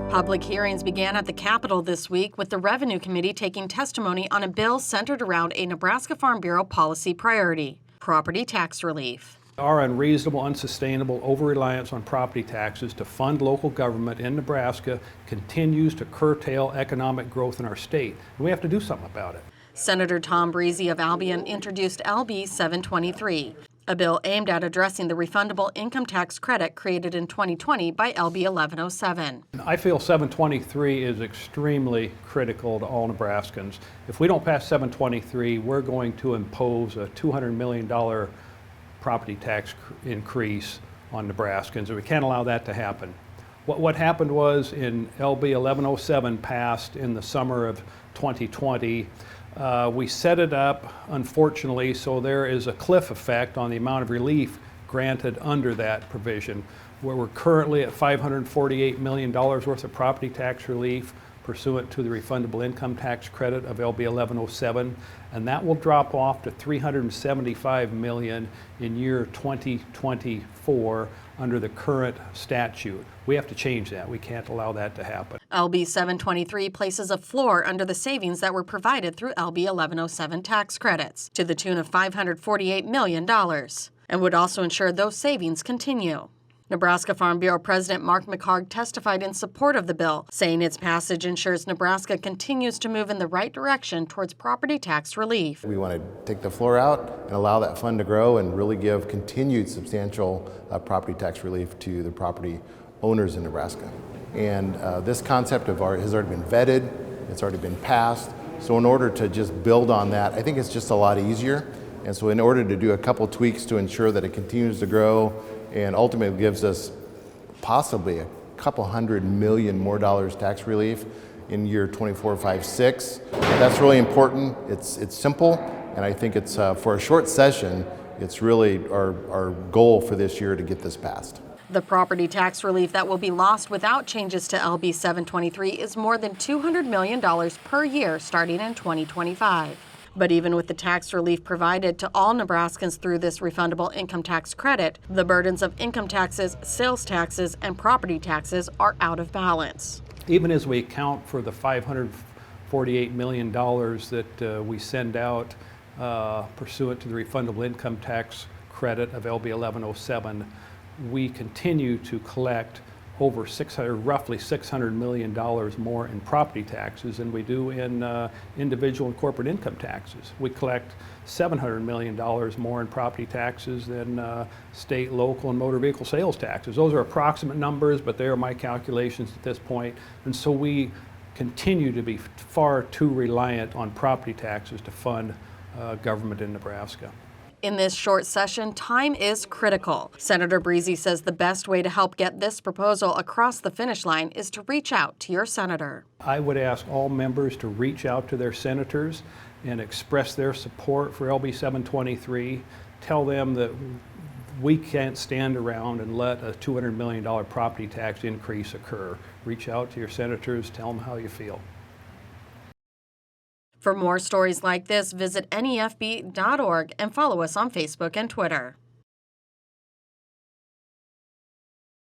Public hearings began at the Capitol this week with the Revenue Committee taking testimony on a bill centered around a Nebraska Farm Bureau policy priority, property tax relief. Our unreasonable, unsustainable over-reliance on property taxes to fund local government in Nebraska continues to curtail economic growth in our state, and we have to do something about it. Senator Tom Briese of Albion introduced LB 723, a bill aimed at addressing the refundable income tax credit created in 2020 by LB 1107. I feel 723 is extremely critical to all Nebraskans. If we don't pass 723, we're going to impose a $200 million property tax increase on Nebraskans, and we can't allow that to happen. What happened was in LB 1107 passed in the summer of 2020. We set it up, unfortunately, so there is a cliff effect on the amount of relief granted under that provision, where we're currently at $548 million worth of property tax relief pursuant to the refundable income tax credit of LB 1107, and that will drop off to $375 million in year 2024 under the current statute. We have to change that. We can't allow that to happen. LB 723 places a floor under the savings that were provided through LB 1107 tax credits to the tune of $548 million and would also ensure those savings continue. Nebraska Farm Bureau President Mark McHargue testified in support of the bill, saying its passage ensures Nebraska continues to move in the right direction towards property tax relief. We want to take the floor out and allow that fund to grow and really give continued substantial property tax relief to the property owners in Nebraska. And this concept has already been vetted, it's already been passed. So in order to just build on that, I think it's just a lot easier. And so in order to do a couple tweaks to ensure that it continues to grow and ultimately gives us possibly a couple $100 million more tax relief in year 24, 5, 6. That's really important. It's simple, and I think it's for a short session, it's really our goal for this year to get this passed. The property tax relief that will be lost without changes to LB 723 is more than $200 million per year starting in 2025. But even with the tax relief provided to all Nebraskans through this refundable income tax credit, the burdens of income taxes, sales taxes, and property taxes are out of balance. Even as we account for the $548 million that we send out pursuant to the refundable income tax credit of LB 1107, we continue to collect over roughly $600 million more in property taxes than we do in individual and corporate income taxes. We collect $700 million more in property taxes than state, local, and motor vehicle sales taxes. Those are approximate numbers, but they are my calculations at this point. And so we continue to be far too reliant on property taxes to fund government in Nebraska. In this short session, time is critical. Senator Briese says the best way to help get this proposal across the finish line is to reach out to your senator. I would ask all members to reach out to their senators and express their support for LB 723. Tell them that we can't stand around and let a $200 million property tax increase occur. Reach out to your senators, tell them how you feel. For more stories like this, visit NEFB.org and follow us on Facebook and Twitter.